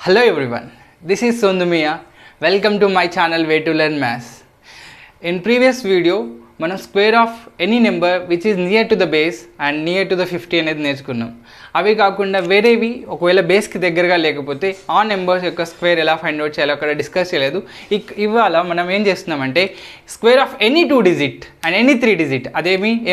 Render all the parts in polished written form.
Hello everyone, this is Sondumiya. Welcome to my channel Way to Learn Maths. In previous video, మనం square of any number which is near to the base and near to the 50 అనేది నేర్చుకున్నాం. అవి కాకుండా వేరేవి ఒకవేళ బేస్కి దగ్గరగా లేకపోతే ఆ నెంబర్స్ యొక్క స్క్వేర్ ఎలా ఫైండ్ అవుట్ చేయాలో అక్కడ డిస్కస్ చేయలేదు. ఇవాళ మనం ఏం చేస్తున్నామంటే square of any 2 digit and any 3 digit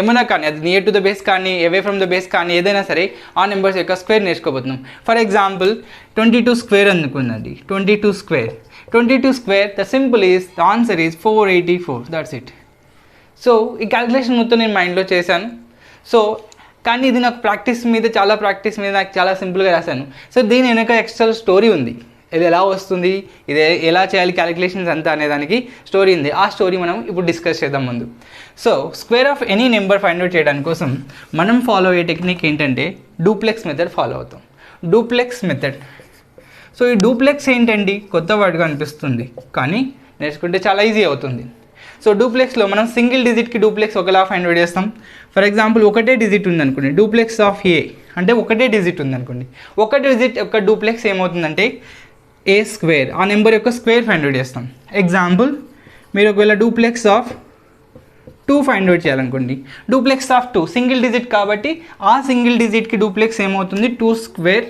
ఏమైనా కానీ అది నియర్ టు ద బేస్ కానీ అవే ఫ్రమ్ ద బేస్ కానీ ఏదైనా సరే ఆ నెంబర్స్ యొక్క స్క్వేర్ నేర్చుకోబోతున్నాం. ఫర్ ఎగ్జాంపుల్ 22 స్క్వేర్ అనుకున్నది. 22 square the simple is the answer is 484. That's it. So ఈ క్యాలిక్యులేషన్ మొత్తం నేను మైండ్లో చేశాను. కానీ ఇది నాకు చాలా ప్రాక్టీస్ మీద నాకు చాలా సింపుల్గా రాశాను. సో దీని వెనక ఎక్స్ట్రా స్టోరీ ఉంది. ఇది ఎలా వస్తుంది, ఇది ఎలా చేయాలి క్యాలిక్యులేషన్స్ అంతా అనేదానికి స్టోరీ ఉంది. ఆ స్టోరీ మనం ఇప్పుడు డిస్కస్ చేద్దాం ముందు. So square of any number find out చేయడానికి కోసం మనం ఫాలో అయ్యే టెక్నిక్ ఏంటంటే డూప్లెక్స్ మెథడ్ ఫాలో అవుతాం. Duplex method. సో ఈ డూప్లెక్స్ ఏంటండి, కొత్త వర్డ్గా అనిపిస్తుంది కానీ నేర్చుకుంటే చాలా ఈజీ అవుతుంది. సో డూప్లెక్స్లో మనం సింగిల్ డిజిట్కి డూప్లెక్స్ ఒకలా ఫైండ్ అవుట్ చేస్తాం. ఫర్ ఎగ్జాంపుల్ ఒకటే డిజిట్ ఉందనుకోండి, డూప్లెక్స్ ఆఫ్ ఏ అంటే ఒకటే డిజిట్ ఉందనుకోండి. ఒక డిజిట్ యొక్క డూప్లెక్స్ ఏమవుతుందంటే ఏ స్క్వేర్, ఆ నెంబర్ యొక్క స్క్వేర్ ఫైండ్ అవుట్ చేస్తాం. ఎగ్జాంపుల్ మీరు ఒకవేళ డూప్లెక్స్ ఆఫ్ 2 ఫైండ్ అవుట్ చేయాలనుకోండి, డూప్లెక్స్ ఆఫ్ 2 సింగిల్ డిజిట్ కాబట్టి ఆ సింగిల్ డిజిట్కి డూప్లెక్స్ ఏమవుతుంది 2 స్క్వేర్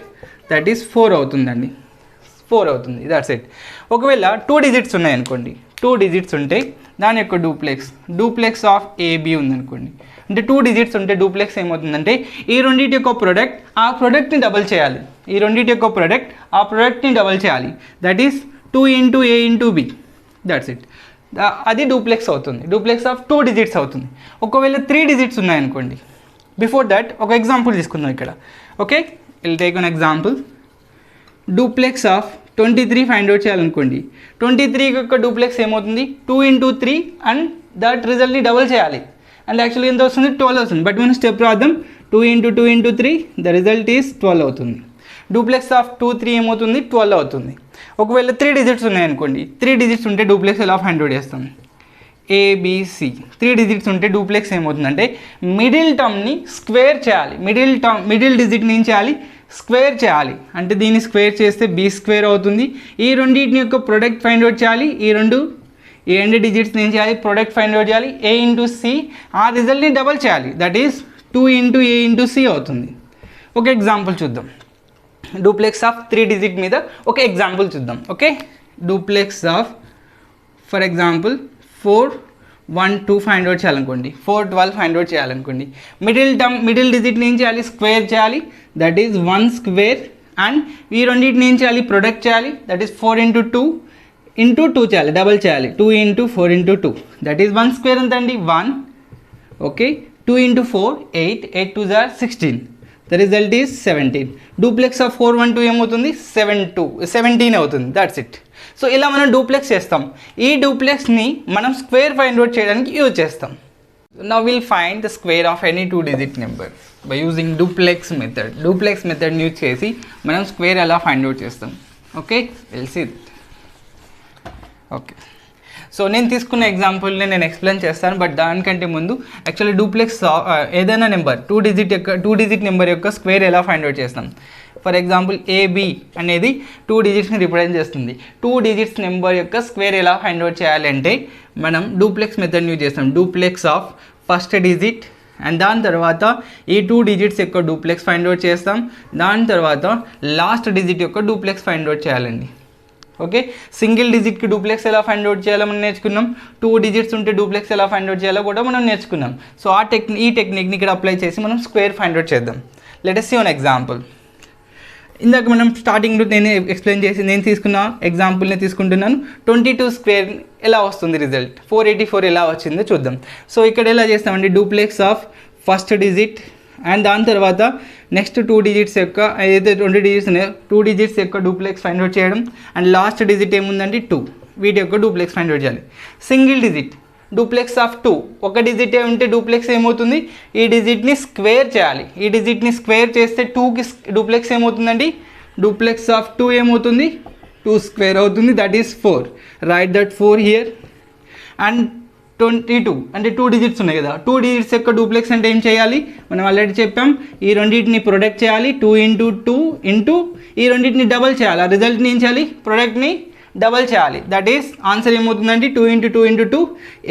దట్ ఈస్ 4 అవుతుందండి. 4 అవుతుంది. That's it. ఒకవేళ 2 digits ఉన్నాయనుకోండి, 2 digits ఉంటే దాని యొక్క డూప్లెక్స్ ఆఫ్ ఏబి ఉందనుకోండి, అంటే 2 digits ఉంటే డూప్లెక్స్ ఏమవుతుందంటే ఈ రెండింటి యొక్క ప్రోడక్ట్ ఆ ప్రోడక్ట్ని డబల్ చేయాలి. ఈ రెండింటి యొక్క ప్రోడక్ట్ ఆ ప్రోడక్ట్ని డబల్ చేయాలి. That is 2 into a into b. That's it. అది డూప్లెక్స్ అవుతుంది. డూప్లెక్స్ ఆఫ్ 2 digits అవుతుంది. ఒకవేళ 3 digits ఉన్నాయనుకోండి, బిఫోర్ దట్ ఒక ఎగ్జాంపుల్ తీసుకుందాం ఇక్కడ. Okay, will take an example. Duplex of 23 find out చేయాలనుకోండి, 23 యొక్క డూప్లెక్స్ ఏమవుతుంది 2 into 3 అండ్ దట్ రిజల్ట్ని డబల్ చేయాలి. అండ్ యాక్చువల్లీ ఎంత వస్తుంది 12 వస్తుంది. బట్ మనం స్టెప్ రాద్దాం. 2 into 2 into 3 the result is 12 అవుతుంది. డూప్లెక్స్ ఆఫ్ 2 3 ఏమవుతుంది 12 అవుతుంది. ఒకవేళ 3 digits ఉన్నాయనుకోండి, 3 digits ఉంటే డూప్లెక్స్ ఎలా ఫైండ్ అవుట్ చేస్తాం, ఏబిసి. 3 digits ఉంటే డూప్లెక్స్ ఏమవుతుందంటే మిడిల్ టర్మ్ని స్క్వేర్ చేయాలి. మిడిల్ డిజిట్ని ఏం చేయాలి, స్క్వేర్ చేయాలి. అంటే దీన్ని స్క్వేర్ చేస్తే బి స్క్వేర్ అవుతుంది. ఈ రెండింటిని యొక్క ప్రొడక్ట్ ఫైండ్ అవుట్ చేయాలి. ఈ రెండు డిజిట్స్ని ఏం చేయాలి, ప్రొడక్ట్ ఫైండ్ అవుట్ చేయాలి. ఏ ఇంటూ సి, ఆ రిజల్ట్ని డబల్ చేయాలి. That is 2 into a into c అవుతుంది. ఒక ఎగ్జాంపుల్ చూద్దాం. డూప్లెక్స్ ఆఫ్ 3 digit మీద ఒక ఎగ్జాంపుల్ చూద్దాం. Okay, duplex of for example 4 1 2 find out చేయాలనుకోండి, 4 12 ఫైండ్ అవుట్ చేయాలనుకోండి. మిడిల్ డిజిట్ని ఏం చేయాలి, స్క్వేర్ చేయాలి. That is 1 square. అండ్ ఈ రెండింటిని ఏం చేయాలి, ప్రొడక్ట్ చేయాలి. దట్ ఈస్ 4 into 2 into 2 చేయాలి, డబల్ చేయాలి. 2 into 4 into 2 that is 1 square ఎంత అండి 1. Okay, 2 into 4 8 8 2 are 16. The result is 17. Duplex of 4 1 2 ఏమవుతుంది 17 అవుతుంది. That's it. సో ఇలా మనం డూప్లెక్స్ చేస్తాం. ఈ డూప్లెక్స్ని మనం స్క్వేర్ ఫైండ్ అవుట్ చేయడానికి యూజ్ చేస్తాం. Now will find the square of any 2 digit number by using duplex method use చేసి మనం స్క్వేర్ ఎలా ఫైండ్ అవుట్ చేస్తాం. Okay, will see it. Okay, so నేను తీసుకున్న ఎగ్జాంపుల్ని నేను ఎక్స్ప్లెయిన్ చేస్తాను. బట్ దానికంటే ముందు యాక్చువల్లీ డూప్లెక్స్ ఏదైనా నెంబర్ 2 digit నెంబర్ యొక్క స్క్వేర్ ఎలా ఫైండ్ అవుట్ చేస్తాం. ఫర్ ఎగ్జాంపుల్ ఏబి అనేది 2 digitsని రిప్రజెంట్ చేస్తుంది. 2 digits నెంబర్ యొక్క స్క్వేర్ ఎలా ఫైండ్ అవుట్ చేయాలి అంటే మనం డూప్లెక్స్ మెథడ్ని యూజ్ చేస్తాం. Duplex of first digit and దాని తర్వాత ఈ 2 digits యొక్క డూప్లెక్స్ ఫైండ్ అవుట్ చేస్తాం. దాని తర్వాత లాస్ట్ డిజిట్ యొక్క డూప్లెక్స్ ఫైండ్ అవుట్ చేయాలండి. ఓకే, సింగిల్ డిజిట్కి డూప్లెక్స్ ఎలా ఫైండ్ అవుట్ చేయాలో మనం నేర్చుకున్నాం. 2 digits ఉంటే డూప్లెక్స్ ఎలా ఫైండ్ అవుట్ చేయాలో కూడా మనం నేర్చుకున్నాం. సో ఈ టెక్నిక్ని ఇక్కడ అప్లై చేసి మనం స్క్వేర్ ఫైండ్ అవుట్ చేద్దాం. Let us see an example. ఇందాక మనం స్టార్టింగ్లో నేను ఎక్స్ప్లెయిన్ చేసి నేను తీసుకున్న ఎగ్జాంపుల్ని తీసుకుంటున్నాను. 22 స్క్వేర్ ఎలా వస్తుంది రిజల్ట్, 484 ఎలా వచ్చిందో చూద్దాం. సో ఇక్కడ ఎలా చేస్తామండి, duplex of first digit and దాని తర్వాత నెక్స్ట్ 2 digits యొక్క ఏదైతే 2 digits ఉన్నాయో 2 digits యొక్క డూప్లెక్స్ ఫైండ్ అవుట్ చేయడం. అండ్ లాస్ట్ డిజిట్ ఏముందంటే 2, వీటి యొక్క డూప్లెక్స్ ఫైండ్ అవుట్ చేయాలి. సింగిల్ డిజిట్ డూప్లెక్స్ ఆఫ్ 2, ఒక డిజిటే ఉంటే డూప్లెక్స్ ఏమవుతుంది, ఈ డిజిట్ని స్క్వేర్ చేయాలి. ఈ డిజిట్ని స్క్వేర్ చేస్తే 2కి డూప్లెక్స్ ఏమవుతుందండి, డూప్లెక్స్ ఆఫ్ 2 ఏమవుతుంది 2 స్క్వేర్ అవుతుంది. That is 4. Right that 4 here. And 22 అంటే 2 డిజిట్స్ ఉన్నాయి కదా, 2 డిజిట్స్ యొక్క డూప్లెక్స్ అంటే ఏం చేయాలి, మనం ఆల్రెడీ చెప్పాం, ఈ రెండింటిని ప్రొడక్ట్ చేయాలి, 2 ఇంటూ 2 ఇంటూ ఈ రెండింటిని డబల్ చేయాలి, ఆ రిజల్ట్ని ఏం చేయాలి, ప్రొడక్ట్ని డబల్ చేయాలి. దట్ ఈస్ ఆన్సర్ ఏమవుతుందంటే 2 ఇంటూ 2 ఇంటూ 2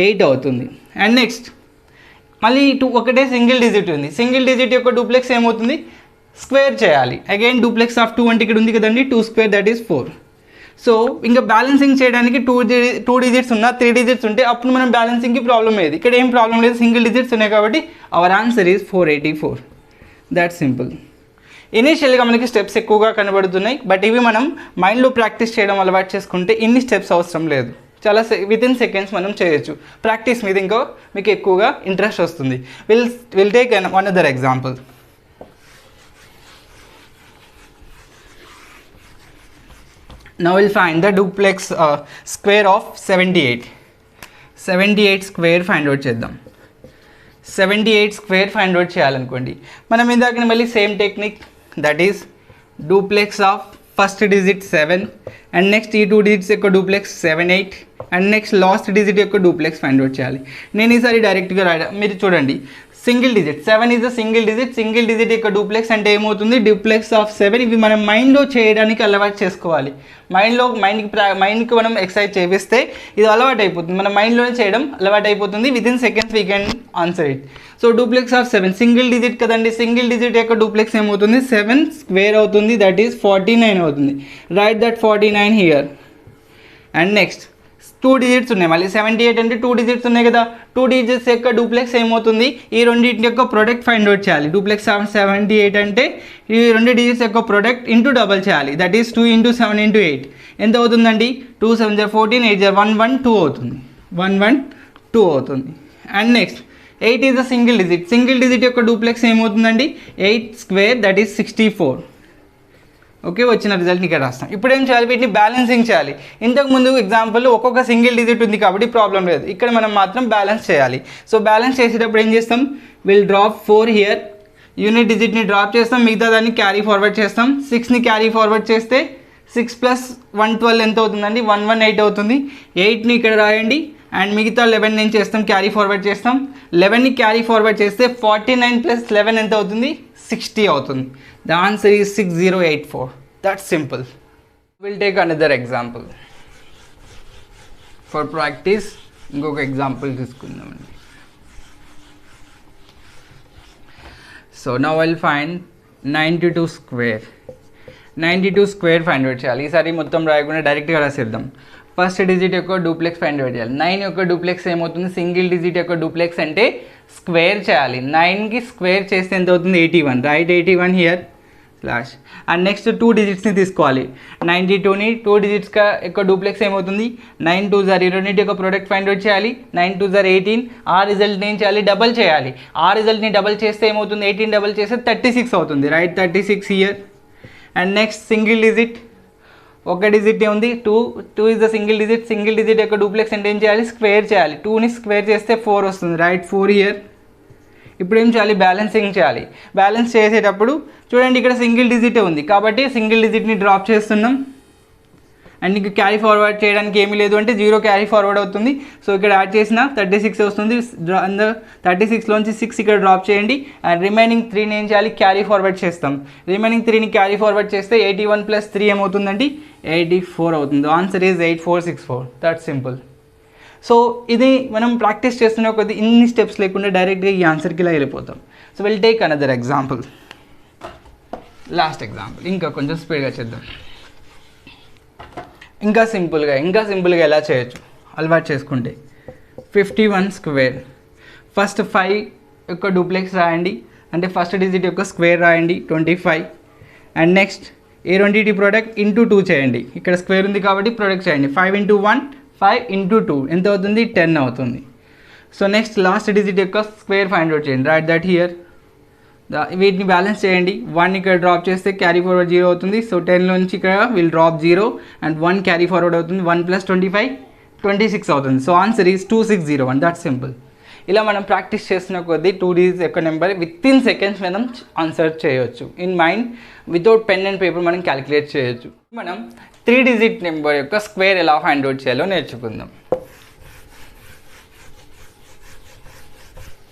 8 అవుతుంది. అండ్ నెక్స్ట్ మళ్ళీ ఒకటే సింగిల్ డిజిట్ ఉంది, సింగిల్ డిజిట్ యొక్క డూప్లెక్స్ ఏమవుతుంది, స్క్వేర్ చేయాలి. అగైన్ డూప్లెక్స్ ఆఫ్ 2 అంటే ఇక్కడ ఉంది కదండి, 2 స్క్వేర్ దట్ ఈస్ 4. సో ఇంకా బ్యాలెన్సింగ్ చేయడానికి 2 డిజిట్స్ ఉన్నా 3 డిజిట్స్ ఉంటే అప్పుడు మనం బ్యాలెన్సింగ్కి ప్రాబ్లం అయ్యేది. ఇక్కడ ఏం ప్రాబ్లం లేదు, సింగిల్ డిజిట్స్ ఉన్నాయి కాబట్టి our answer is 484. That simple. ఇనీషియల్గా మనకి స్టెప్స్ ఎక్కువగా కనబడుతున్నాయి, బట్ ఇవి మనం మైండ్లో ప్రాక్టీస్ చేయడం అలవాటు చేసుకుంటే ఇన్ని స్టెప్స్ అవసరం లేదు, చాలా వితిన్ సెకండ్స్ మనం చేయొచ్చు. ప్రాక్టీస్ మీద ఇంకో మీకు ఎక్కువగా ఇంట్రెస్ట్ వస్తుంది. Will take one other example. Now we'll find the duplex square of 78. 78 square find out చేద్దాం. 78 స్క్వేర్ ఫైండ్ అవుట్ చేయాలనుకోండి, మనం ఇందాక మళ్ళీ same technique, that is duplex of first digit 7 and next ఈ 2 డిజిట్స్ యొక్క duplex 7 8 and next last digit యొక్క duplex find out చేయాలి. నేను ఈసారి డైరెక్ట్గా రాయడం, మీరు చూడండి, single digit 7 is a single digit యొక్క డూప్లెక్స్ అంటే ఏమవుతుంది, డూప్లెక్స్ ఆఫ్ 7. ఇవి మనం మైండ్లో చేయడానికి అలవాటు చేసుకోవాలి. మైండ్కి మనం ఎక్సర్సైజ్ చేపిస్తే ఇది అలవాటు అయిపోతుంది, మన మైండ్లోనే చేయడం అలవాటు అయిపోతుంది. Within seconds we can answer it. So duplex of 7 single digit కదండి, సింగిల్ డిజిట్ యొక్క డూప్లెక్స్ ఏమవుతుంది, 7 స్క్వేర్ అవుతుంది, దట్ ఈస్ 49 అవుతుంది. Right that 49 here. And next 2 digits ఉన్నాయి, మళ్ళీ 78 అంటే 2 డిజిట్స్ ఉన్నాయి కదా, 2 డిజిట్స్ యొక్క డూప్లెక్స్ ఏమవుతుంది, ఈ రెండింటి యొక్క ప్రొడక్ట్ ఫైండ్ అవుట్ చేయాలి. డూప్లెక్స్ ఆఫ్ 78 అంటే ఈ 2 డిజిట్స్ యొక్క ప్రొడక్ట్ ఇంటూ డబల్ చేయాలి, దట్ ఈస్ 2 ఇంటూ 7 ఇంటూ 8 ఎంత అవుతుందండి, 2 7 14 8 112 అవుతుంది, 112 అవుతుంది. And next 8 is a single digit యొక్క డూప్లెక్స్ ఏమవుతుందండి, 8 స్క్వేర్ దట్ ఈస్ 64. ఓకే, వచ్చిన రిజల్ట్ని ఇక్కడ రాస్తాం. ఇప్పుడు ఏం చేయాలి, వీటిని బ్యాలెన్సింగ్ చేయాలి. ఇంతకుముందు ఎగ్జాంపుల్ ఒక్కొక్క సింగిల్ డిజిట్ ఉంది కాబట్టి ప్రాబ్లం లేదు, ఇక్కడ మనం మాత్రం బ్యాలెన్స్ చేయాలి. సో బ్యాలెన్స్ చేసేటప్పుడు ఏం చేస్తాం, విల్ డ్రాప్ 4 హియర్, యూనిట్ డిజిట్ని డ్రాప్ చేస్తాం, మిగతా దాన్ని క్యారీ ఫార్వర్డ్ చేస్తాం. 6ని క్యారీ ఫార్వర్డ్ చేస్తే 6 + 112 ఎంత అవుతుందండి, 118 అవుతుంది. 8ని ఇక్కడ రాయండి అండ్ మిగతా 11 ఏం చేస్తాం, క్యారీ ఫార్వర్డ్ చేస్తాం. 11ని క్యారీ ఫార్వర్డ్ చేస్తే 49 + 11 ఎంత అవుతుంది, 60 అవుతుంది. The answer is 6084. That's simple. We'll take another example. For practice, ఇంకొక ఎగ్జాంపుల్ తీసుకుందామండి. So now I'll find 92 square. 92 square find out చేయాలి. ఈసారి మొత్తం రాయకుండా డైరెక్ట్గా రాసేద్దాం. ఫస్ట్ డిజిట్ యొక్క డూప్లెక్స్ ఫైండ్ అవుట్ చేయాలి. 9 యొక్క డూప్లెక్స్ ఏమవుతుంది, సింగిల్ డిజిట్ యొక్క డూప్లెక్స్ అంటే స్క్వేర్ చేయాలి. 9కి స్క్వేర్ చేస్తే ఎంత అవుతుంది, 81. Write 81 here slash. And next 2 డిజిట్స్ని తీసుకోవాలి. 92ని 2 డిజిట్స్ యొక్క డూప్లెక్స్ ఏమవుతుంది, 9 2 జార్, ఈ రెండింటి యొక్క ప్రోడక్ట్ ఫైండ్ అవుట్ చేయాలి. 9 2 జార్ 18. ఆ రిజల్ట్ని ఏం చేయాలి, డబల్ చేయాలి. ఆ రిజల్ట్ని డబల్ చేస్తే ఏమవుతుంది, 18 డబల్ చేస్తే 36 అవుతుంది. Right 36 here. And next single digit, ఒక డిజిట్ ఉంది, 2 ఇస్ ద సింగిల్ డిజిట్ యొక్క డూప్లెక్స్ అంటే ఏం చేయాలి, స్క్వేర్ చేయాలి. 2ని స్క్వేర్ చేస్తే 4 వస్తుంది. Right 4 here. ఇప్పుడు ఏం చేయాలి, బ్యాలెన్సింగ్ చేయాలి. బ్యాలెన్స్ చేసేటప్పుడు చూడండి, ఇక్కడ సింగిల్ డిజిటే ఉంది కాబట్టి సింగిల్ డిజిట్ని డ్రాప్ చేస్తున్నాం. అండ్ నీకు క్యారీ ఫార్వర్డ్ చేయడానికి ఏమీ లేదు అంటే 0 క్యారీ ఫార్వర్డ్ అవుతుంది. సో ఇక్కడ యాడ్ చేసిన 36 వస్తుంది. 36లోంచి 6 ఇక్కడ డ్రాప్ చేయండి. అండ్ రిమైనింగ్ 3ని ఏం చేయాలి, క్యారీ ఫార్వర్డ్ చేస్తాం. రిమైనింగ్ 3ని క్యారీ ఫార్వర్డ్ చేస్తే 81 + 3 ఏమవుతుందండి, 84 అవుతుంది. Answer is 8464. That's simple. So ఇది మనం ప్రాక్టీస్ చేస్తున్న కొద్ది ఇన్ని స్టెప్స్ లేకుండా డైరెక్ట్గా ఈ ఆన్సర్కి ఇలా వెళ్ళిపోతాం. So will take another example, last example. ఇంకా కొంచెం స్పీడ్గా చేద్దాం. ఇంకా సింపుల్గా ఎలా చేయొచ్చు అలవాటు చేసుకుంటే. 51 స్క్వేర్. ఫస్ట్ 5 యొక్క డూప్లెక్స్ రాయండి, అంటే ఫస్ట్ డిజిట్ యొక్క స్క్వేర్ రాయండి 25. అండ్ నెక్స్ట్ ఏ రెండింటి ప్రోడక్ట్ ఇంటూ 2 చేయండి. ఇక్కడ స్క్వేర్ ఉంది కాబట్టి ప్రోడక్ట్ చేయండి. 5 × 1 5 × 2 ఎంత అవుతుంది, 10 అవుతుంది. సో నెక్స్ట్ లాస్ట్ డిజిట్ యొక్క స్క్వేర్ ఫైండ్ అవుట్ చేయండి. Right that here. వీటిని బ్యాలెన్స్ చేయండి. 1 ఇక్కడ డ్రాప్ చేస్తే క్యారీ ఫార్వర్డ్ 0 అవుతుంది. సో 10లోంచి ఇక్కడ will drop 0 and 1 carry forward అవుతుంది. 1 + 25 26 అవుతుంది. So answer is 2601. That simple. ఇలా మనం ప్రాక్టీస్ చేస్తున్న కొద్దీ 2 డిజిట్స్ యొక్క నెంబర్ వితిన్ సెకండ్స్ మనం ఆన్సర్ చేయొచ్చు. In mind without pen and paper మనం క్యాలిక్యులేట్ చేయొచ్చు. మనం 3 డిజిట్ నెంబర్ యొక్క స్క్వేర్ ఎలా ఫైండ్ అవుట్ చేయాలో నేర్చుకుందాం.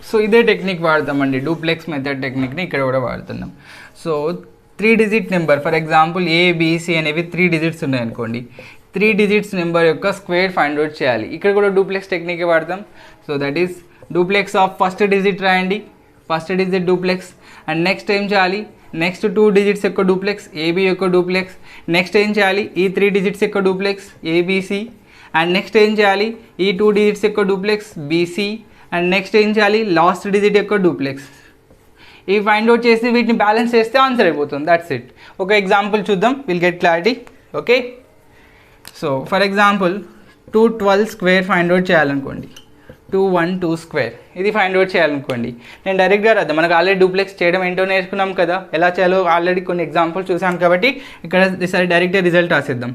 సో ఇదే టెక్నిక్ వాడతామండి, డూప్లెక్స్ మెథడ్ టెక్నిక్ని ఇక్కడ కూడా వాడుతున్నాం. So 3 digit number, for example ABC అనేవి 3 డిజిట్స్ ఉన్నాయనుకోండి, 3 డిజిట్స్ నెంబర్ యొక్క స్క్వేర్ ఫైండ్ అవుట్ చేయాలి. ఇక్కడ కూడా డూప్లెక్స్ టెక్నిక్ వాడతాం. So that is duplex of first digit రాయండి, first digit duplex. And next ఏం చేయాలి, నెక్స్ట్ 2 డిజిట్స్ యొక్క డూప్లెక్స్ ఏబి యొక్క డూప్లెక్స్. నెక్స్ట్ ఏం చేయాలి, ఈ 3 డిజిట్స్ యొక్క డూప్లెక్స్ ఏబిసి. అండ్ నెక్స్ట్ ఏం చేయాలి, ఈ 2 డిజిట్స్ యొక్క డూప్లెక్స్ బీసీ. అండ్ నెక్స్ట్ ఏం చేయాలి, లాస్ట్ డిజిట్ యొక్క డూప్లెక్స్. ఇవి ఫైండ్ అవుట్ చేసి వీటిని బ్యాలెన్స్ చేస్తే ఆన్సర్ అయిపోతుంది. That's it. ఒక ఎగ్జాంపుల్ చూద్దాం, we'll get clarity. Okay, so for example 212 square find out చేయాలనుకోండి, 212 స్క్వేర్ ఇది ఫైండ్ అవుట్ చేయాలనుకోండి. నేను డైరెక్ట్గా రాద్దాం, మనకు ఆల్రెడీ డూప్లెక్స్ చేయడం ఏంటో నేర్చుకున్నాం కదా, ఎలా చేయాలో ఆల్రెడీ కొన్ని ఎగ్జాంపుల్స్ చూసాం కాబట్టి ఇక్కడ ఈసారి డైరెక్ట్గా రిజల్ట్ రాసేద్దాం.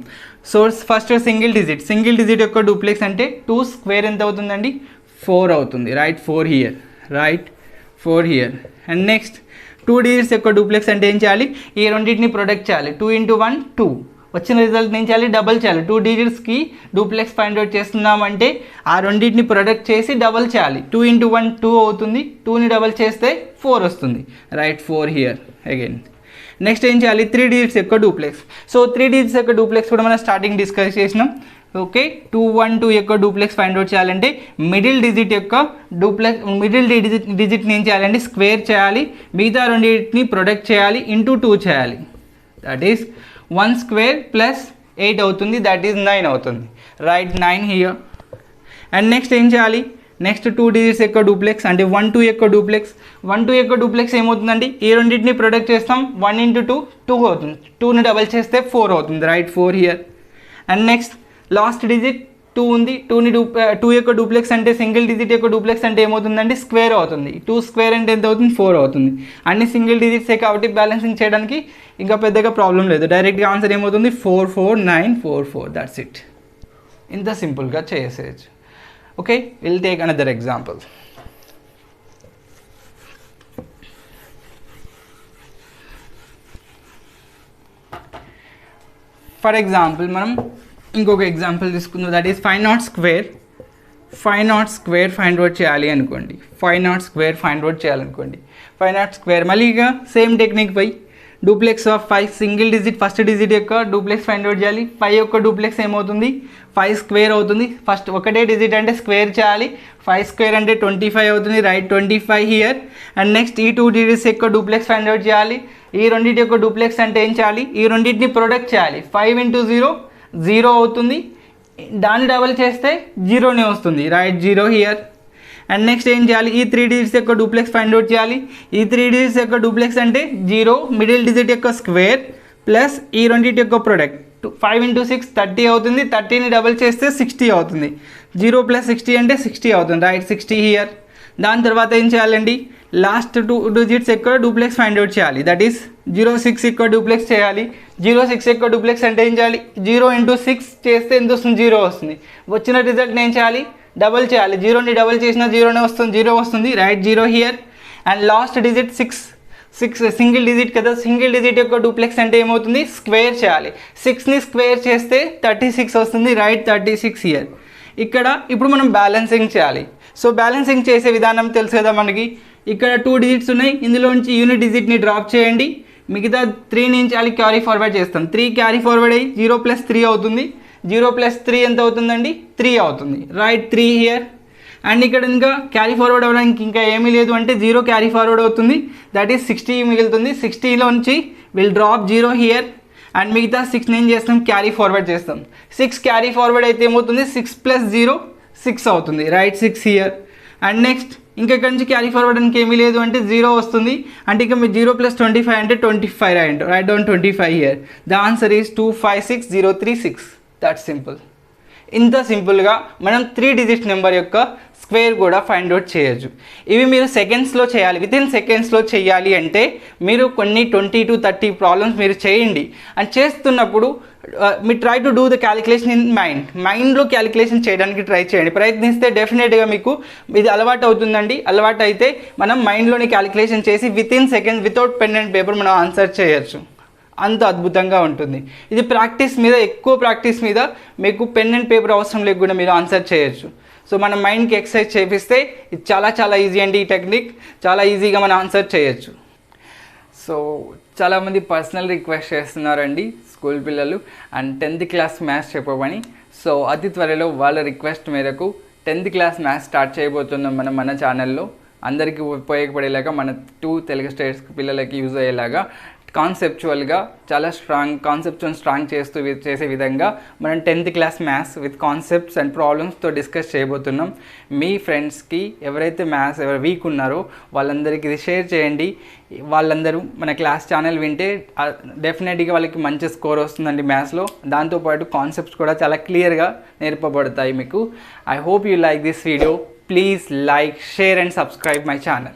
సో ఫస్ట్ సింగిల్ డిజిట్ యొక్క డూప్లెక్స్ అంటే 2 స్క్వేర్ ఎంత అవుతుందండి, 4 అవుతుంది. Write 4 here, write 4 here. And next 2 digits యొక్క డూప్లెక్స్ అంటే ఏం చేయాలి, ఈ రెండింటిని ప్రొడక్ట్ చేయాలి. 2 × 1 2, వచ్చిన రిజల్ట్ ఏం చేయాలి, డబల్ చేయాలి. 2 డిజిట్స్కి డూప్లెక్స్ ఫైండ్ అవుట్ చేస్తున్నామంటే ఆ రెండింటిని ప్రొడక్ట్ చేసి డబల్ చేయాలి. 2 × 1 2 అవుతుంది, 2ని డబల్ చేస్తే 4 వస్తుంది. Right 4 here again. నెక్స్ట్ ఏం చేయాలి, 3 డిజిట్స్ యొక్క డూప్లెక్స్. సో 3 డిజిట్స్ యొక్క డూప్లెక్స్ కూడా మనం స్టార్టింగ్ డిస్కస్ చేసినాం. ఓకే, 212 యొక్క డూప్లెక్స్ ఫైండ్ అవుట్ చేయాలంటే మిడిల్ డిజిట్ యొక్క మిడిల్ డిజిట్ని ఏం చేయాలంటే స్క్వేర్ చేయాలి, మిగతా రెండింటిని ప్రొడక్ట్ చేయాలి, ఇంటూ 2 చేయాలి. దట్ ఈస్ 1 స్క్వేర్ ప్లస్ 8 అవుతుంది, దట్ ఈస్ 9 అవుతుంది. Right 9 here. అండ్ నెక్స్ట్ ఏం చేయాలి, నెక్స్ట్ 2 డిజిట్స్ యొక్క డూప్లెక్స్ అంటే 1 2 యొక్క డూప్లెక్స్. 1 2 యొక్క డూప్లెక్స్ ఏమవుతుందండి, ఈ రెండింటిని ప్రొడక్ట్ చేస్తాం, 1 × 2 2 అవుతుంది, 2ని డబల్ చేస్తే 4 అవుతుంది. Write 4 here. And next last digit 2 ఉంది, 2 యొక్క డూప్లెక్స్ అంటే సింగిల్ డిజిట్ యొక్క డూప్లెక్స్ అంటే ఏమవుతుందండి, స్క్వేర్ అవుతుంది. 2 స్క్వేర్ అంటే ఎంత అవుతుంది, 4 అవుతుంది. అన్ని సింగిల్ డిజిట్సే కాబట్టి బ్యాలెన్సింగ్ చేయడానికి ఇంకా పెద్దగా ప్రాబ్లం లేదు. డైరెక్ట్గా ఆన్సర్ ఏమవుతుంది, 4 4 9 4 4. That's it. ఇంత సింపుల్గా చేసేయచ్చు. Okay, will take another example. For example మనం ఇంకొక ఎగ్జాంపుల్ తీసుకుందాం. That is 5 square find out చేయాలి అనుకోండి. 5 స్క్వేర్ ఫైండ్ అవుట్ చేయాలనుకోండి. 5 స్క్వేర్ మళ్ళీ ఇక సేమ్ టెక్నిక్ పై duplex of 5 single digit first digit యొక్క డూప్లెక్స్ ఫైండ్ అవుట్ చేయాలి. 5 యొక్క డూప్లెక్స్ ఏమవుతుంది, 5 స్క్వేర్ అవుతుంది. ఫస్ట్ ఒకటే డిజిట్ అంటే స్క్వేర్ చేయాలి, 5 స్క్వేర్ అంటే 25 అవుతుంది. Right 25 here. అండ్ నెక్స్ట్ ఈ 2 డిజిట్స్ యొక్క డూప్లెక్స్ ఫైండ్ అవుట్ చేయాలి. ఈ రెండింటి యొక్క డూప్లెక్స్ అంటే ఏం చేయాలి, ఈ రెండింటిని ప్రొడక్ట్ చేయాలి. 5 × 0 0 అవుతుంది, దాన్ని డబల్ చేస్తే 0నే వస్తుంది. Right 0 here. అండ్ నెక్స్ట్ ఏం చేయాలి, ఈ 3 డిజిట్స్ యొక్క డూప్లెక్స్ ఫైండ్ అవుట్ చేయాలి. ఈ 3 డిజిట్స్ యొక్క డూప్లెక్స్ అంటే 0 మిడిల్ డిజిట్ యొక్క స్క్వేర్ ప్లస్ ఈ రెండింటి యొక్క ప్రొడక్ట్. 5 × 6 30 అవుతుంది, 30ని డబల్ చేస్తే 60 అవుతుంది. 0 + 60 అంటే 60 అవుతుంది. Right 60 here. దాని తర్వాత ఏం చేయాలండి, లాస్ట్ 2 డిజిట్స్ యొక్క డూప్లెక్స్ ఫైండ్ అవుట్ చేయాలి. దట్ ఈస్ 0 6 యొక్క డూప్లెక్స్ చేయాలి. 0 6 యొక్క డూప్లెక్స్ అంటే ఏం చేయాలి, 0 × 6 చేస్తే ఎంత వస్తుంది, 0 వస్తుంది. వచ్చిన రిజల్ట్ని ఏం చేయాలి, డబల్ చేయాలి. 0ని డబల్ చేసినా 0నే వస్తుంది, 0 వస్తుంది. Right 0 here. And last digit 6 single digit కదా, సింగిల్ డిజిట్ యొక్క డూప్లెక్స్ అంటే ఏమవుతుంది, స్క్వేర్ చేయాలి. 6ని స్క్వేర్ చేస్తే 36 వస్తుంది. Right 36 here. ఇక్కడ ఇప్పుడు మనం బ్యాలెన్సింగ్ చేయాలి. సో బ్యాలెన్సింగ్ చేసే విధానం తెలుసు కదా మనకి. ఇక్కడ 2 డిజిట్స్ ఉన్నాయి, ఇందులోంచి యూనిట్ డిజిట్ని డ్రాప్ చేయండి, మిగతా 3 నుంచి అలా క్యారీ ఫార్వర్డ్ చేస్తాం. 3 క్యారీ ఫార్వర్డ్ అయ్యి 0 + 3 అవుతుంది. 0 + 3 ఎంత అవుతుందండి, 3 అవుతుంది. Right 3 here. అండ్ ఇక్కడ ఇంకా క్యారీ ఫార్వర్డ్ అవ్వడానికి ఇంకా ఏమీ లేదు అంటే 0 క్యారీ ఫార్వర్డ్ అవుతుంది. దట్ ఈస్ 60 మిగులుతుంది. 60లోంచి విల్ డ్రాప్ 0 హియర్. అండ్ మిగతా 6 ఏం చేస్తాం, క్యారీ ఫార్వర్డ్ చేస్తాం. 6 క్యారీ ఫార్వర్డ్ అయితే ఏమవుతుంది, 6 + 0 6 అవుతుంది. Right 6 here. అండ్ నెక్స్ట్ ఇంకా ఇక్కడ నుంచి క్యారీ ఫార్వర్డ్ అని ఏమీ లేదు అంటే 0 వస్తుంది. అంటే ఇక మీరు 0 + 25 అంటే 25 రాయండి. Right down 25 here. The answer is 256036. That's simple. ఇంత సింపుల్గా మనం 3 డిజిట్ నెంబర్ యొక్క స్క్వేర్ కూడా ఫైండ్ అవుట్ చేయొచ్చు. ఇవి మీరు సెకండ్స్లో చేయాలి, వితిన్ సెకండ్స్లో చేయాలి అంటే మీరు కొన్ని 20 to 30 ప్రాబ్లమ్స్ మీరు చేయండి. అండ్ చేస్తున్నప్పుడు మీరు try to do the calculation in మైండ్లో క్యాలిక్యులేషన్ చేయడానికి ట్రై చేయండి. ప్రయత్నిస్తే డెఫినెట్గా మీకు ఇది అలవాటు అవుతుందండి. అలవాటు అయితే మనం మైండ్లోని క్యాలిక్యులేషన్ చేసి within seconds without pen and paper మనం ఆన్సర్ చేయొచ్చు. అంత అద్భుతంగా ఉంటుంది. ఇది ప్రాక్టీస్ మీద, ఎక్కువ ప్రాక్టీస్ మీద మీకు పెన్ అండ్ పేపర్ అవసరం లేకుండా మీరు ఆన్సర్ చేయొచ్చు. సో మన మైండ్కి ఎక్సర్సైజ్ చేపిస్తే ఇది చాలా ఈజీ అండి. ఈ టెక్నిక్ చాలా ఈజీగా మనం ఆన్సర్ చేయొచ్చు. సో చాలామంది పర్సనల్ రిక్వెస్ట్ చేస్తున్నారండి స్కూల్ పిల్లలు అండ్ 10th క్లాస్ మ్యాథ్స్ చెప్పమని. సో అతి త్వరలో వాళ్ళ రిక్వెస్ట్ మేరకు 10th క్లాస్ మ్యాథ్స్ స్టార్ట్ చేయబోతున్నాం మన ఛానల్లో. అందరికీ ఉపయోగపడేలాగా, మన 2 తెలుగు స్టేట్స్ పిల్లలకి యూజ్ అయ్యేలాగా కాన్సెప్చువల్గా చాలా కాన్సెప్ట్స్ని స్ట్రాంగ్ చేసే విధంగా మనం 10th class maths with concepts and ప్రాబ్లమ్స్తో డిస్కస్ చేయబోతున్నాం. మీ ఫ్రెండ్స్కి ఎవరైతే మ్యాథ్స్ వీక్ ఉన్నారో వాళ్ళందరికీ ఇది షేర్ చేయండి. వాళ్ళందరూ మన క్లాస్ ఛానల్ వింటే డెఫినెట్గా వాళ్ళకి మంచి స్కోర్ వస్తుందండి మ్యాథ్స్లో. దాంతోపాటు కాన్సెప్ట్స్ కూడా చాలా క్లియర్గా నేర్పబడతాయి మీకు. I hope you like this video. Please like, share and subscribe my channel.